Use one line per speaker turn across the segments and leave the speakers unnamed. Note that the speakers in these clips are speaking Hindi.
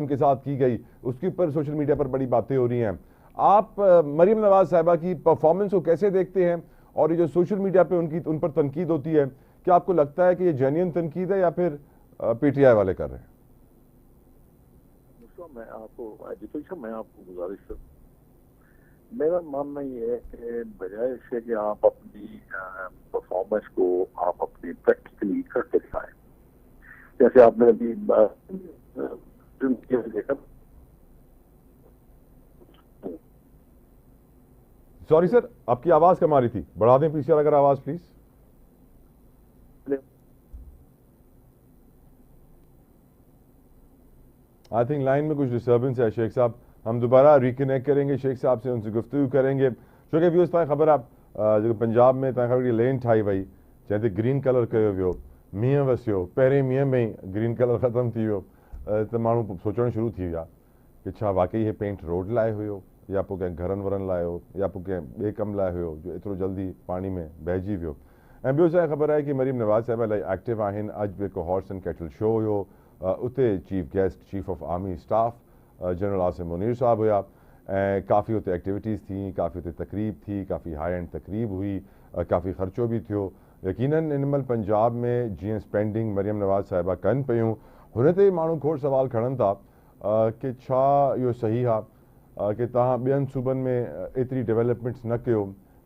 उनके साथ की गई, उसके ऊपर सोशल मीडिया पर बड़ी बातें हो रही हैं। आप मरीम नवाज साहिबा की परफॉर्मेंस को कैसे देखते हैं, और ये जो सोशल मीडिया पे उन पर तनकीद होती है, क्या आपको लगता है कि ये जेन्युइन तनकीद है या फिर पीटीआई वाले कर रहे हैं?
मैं आपको गुजारिश करूँ, मेरा मानना ये है कि बजाय इसके कि आप अपनी परफॉर्मेंस को आप अपनी प्रैक्टिकली करके दिखाएं, जैसे आपने अभी देखा।
सॉरी सर, आपकी आवाज कम आ रही थी, बढ़ा दें पीछे अगर आवाज प्लीज। आई थिंक लाइन में कुछ डिस्टर्बेंस है शेख साहब, हम दोबारा रिकनेक्ट करेंगे शेख साहब से, उनसे गुफ्तगू करेंगे। जो कि व्यूज ताई खबर आप जो पंजाब में ताई खबर लेन ठाई वही जैसे ग्रीन कलर कयो वियो मींहं वसियो, पहिरें मींहं में ही ग्रीन कलर ख़त्म थी वियो, त माण्हू सोचणु शुरू थी विया कि छा वाकई ये पेंट रोड लाइ हुयो या पोइ कंहिं घरनि वरनि लाइ हो या पोइ कंहिं ॿिए कम लाइ हुयो जो एतिरो जल्दी पाणी में बहिजी वियो। ऐं ॿियो छा ख़बर आहे कि मरीम नवाज़ साहिबा इलाही एक्टिव आहिनि। अॼु बि हिकु हॉर्स एंड कैटल शो हुयो, उते chief guest chief of army staff general Asim Munir साहब हुआ ऐं काफ़ी उते एक्टिविटीज़ थी, काफ़ी उते तकरीब थी, काफ़ी हाई एंड तकरीब हुई, काफ़ी ख़र्चो भी थियो। यकीनन इन महिल पंजाब में जीअं स्पेंडिंग मरीम नवाज़ साहिबा कनि पियूं, हुन ते माण्हू खोड़ सवाल खणनि था कि छा इहो सही आहे कि तव्हां ॿियनि सूबनि में एतिरी डेवलपमेंट्स न कयो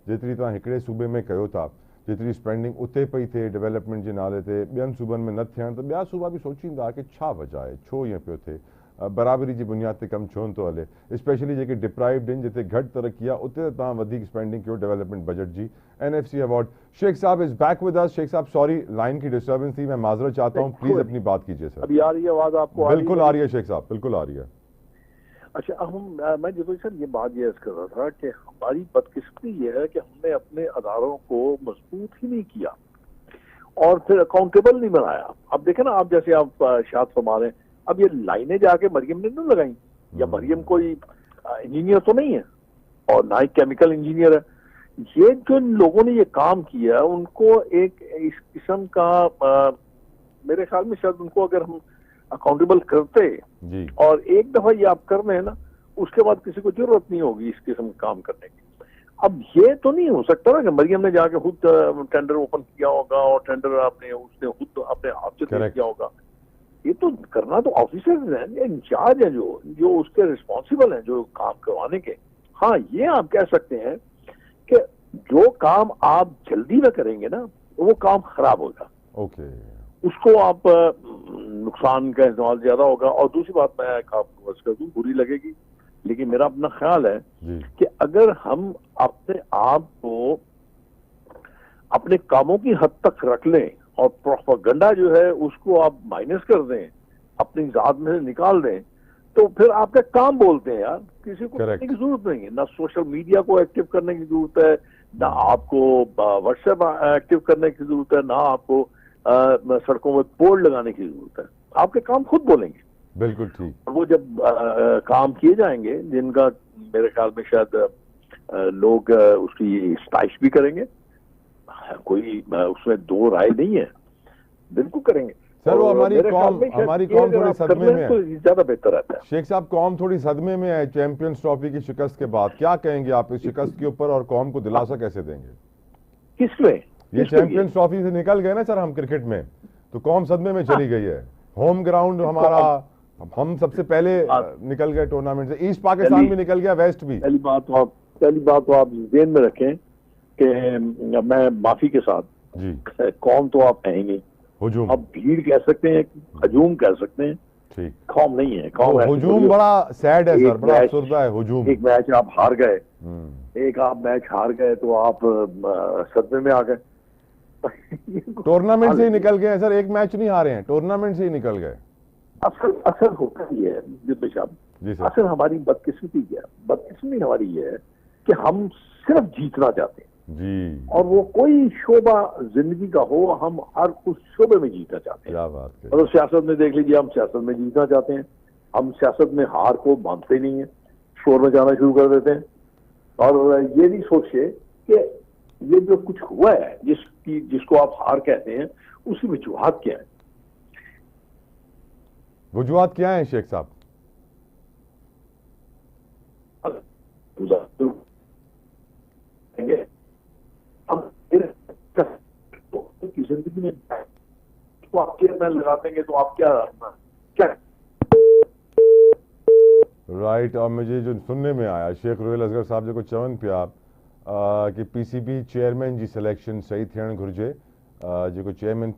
जेतिरी तव्हां हिकिड़े सूबे में कयो था, जेतिरी स्पेंडिंग उते पई थिए डेवलपमेंट जे नाले ते ॿियनि सूबनि में न थियण, त ॿिया सूबा बि सोचींदा कि छा वजह आहे, छो ईअं पियो थिए, बराबरी जी बुनियाद ते कमु छो नथो हले, स्पेशली जेके डिप्राइव्ड आहिनि जिते घटि तरक़ी आहे उते तव्हां वधीक स्पेंडिंग कयो डेवलपमेंट बजट जी। NFC award. शेख साहब is back with us. Sheikh साहब सॉरी लाइन की डिस्टर्बेंस थी, मैं माजरत चाहता हूँ, प्लीज अपनी बात कीजिए सर।
अभी आ रही है आवाज आपको?
बिल्कुल आ रही है शेख साहब, बिल्कुल आ रही है।
अच्छा, मैं जो सर ये बात ये कर रहा था कि हमारी बदकिस्मती ये है कि हमने अपने अदारों को मजबूत ही नहीं किया और फिर अकाउंटेबल नहीं बनाया। अब देखे ना, आप जैसे आप शाद फरमा रहे हैं, अब ये लाइनें जाके मरियम ने नहीं लगाई, या मरियम कोई इंजीनियर तो नहीं है और ना ही केमिकल इंजीनियर है। ये जो लोगों ने ये काम किया उनको एक इस किस्म का मेरे ख्याल में शायद उनको अगर हम अकाउंटेबल करते
जी।
और एक दफा ये आप कर रहे हैं ना, उसके बाद किसी को जरूरत नहीं होगी इस किस्म का काम करने की। अब ये तो नहीं हो सकता ना कि मरियम ने जाके खुद टेंडर ओपन किया होगा और टेंडर उसने खुद अपने हाथ से दे दिया होगा। ये तो करना तो ऑफिसर्स हैं, इंचार्ज हैं, जो उसके रिस्पॉन्सिबल हैं जो काम करवाने के। हाँ, ये आप कह सकते हैं कि जो काम आप जल्दी में करेंगे ना वो काम खराब होगा,
ओके,
उसको आप नुकसान का इस्तेमाल ज्यादा होगा। और दूसरी बात मैं आपको कर दूं, बुरी लगेगी लेकिन मेरा अपना ख्याल है कि अगर हम अपने आप को अपने कामों की हद तक रख लें और प्रोपेगेंडा जो है उसको आप माइनस कर दें, अपनी जात में से निकाल दें, तो फिर आपके काम बोलते हैं यार, किसी को करने की जरूरत नहीं है। ना सोशल मीडिया को एक्टिव करने की जरूरत है, ना आपको व्हाट्सएप एक्टिव करने की जरूरत है, ना आपको सड़कों में बोर्ड लगाने की जरूरत है। आपके काम खुद बोलेंगे।
बिल्कुल ठीक।
वो जब काम किए जाएंगे जिनका मेरे ख्याल में शायद लोग उसकी स्टाइश भी करेंगे, कोई उसमें दो राय नहीं है, बिल्कुल करेंगे
सर। वो हमारी कौम थोड़ी सदमे में है,
तो ज्यादा बेहतर रहता है।
शेख साहब कौम थोड़ी सदमे में है चैंपियंस ट्रॉफी की शिकस्त के बाद, क्या कहेंगे आप इस शिकस्त के ऊपर और कौम को दिलासा कैसे देंगे?
किसमें?
ये चैंपियंस ट्रॉफी से निकल गए ना सर हम क्रिकेट में, तो कौम सदमे में चली गई है। होम ग्राउंड हमारा, हम सबसे पहले निकल गए टूर्नामेंट से, ईस्ट पाकिस्तान भी निकल गया, वेस्ट भी।
पहली बात तो आप ज़हन में रखें कि मैं माफी के साथ
जी,
कौम तो आप कहेंगे
हुजूम,
अब भीड़ कह सकते हैं, हजूम कह सकते हैं,
ठीक,
कौम नहीं है। कौम
हुजूम बड़ा सैड है सर, बड़ा अफसरदा है हुजूम।
एक मैच आप हार गए, एक आप मैच हार गए तो आप सदमे में आ गए।
टूर्नामेंट से ही निकल गए सर, एक मैच नहीं हारे हैं, टूर्नामेंट से ही निकल गए।
अक्सर होता ही है युद्ध साहब। अक्सर हमारी बदकिस्मती क्या, बदकिस्मती हमारी ये है कि हम सिर्फ जीतना चाहते हैं
जी,
और वो कोई शोबा जिंदगी का हो, हम हर उस शोबे में जीतना चाहते हैं।
क्या बात है।
मतलब सियासत में देख लीजिए, हम सियासत में जीतना चाहते हैं, हम सियासत में हार को मानते नहीं है, शोर में जाना शुरू कर देते हैं और ये नहीं सोचे कि ये जो कुछ हुआ है जिसको आप हार कहते हैं, उसकी वजूहत क्या है।
वजूहत क्या है शेख साहब?
आप चेयरमैन लगा देंगे तो आप क्या
राइट। और मुझे जो सुनने में आया शेख रोहिल असगर साहब जेको चवनि पिया कि पीसीबी चेयरमैन जी सिलेक्शन सही थियणु घुरिजे, जेको चेयरमैन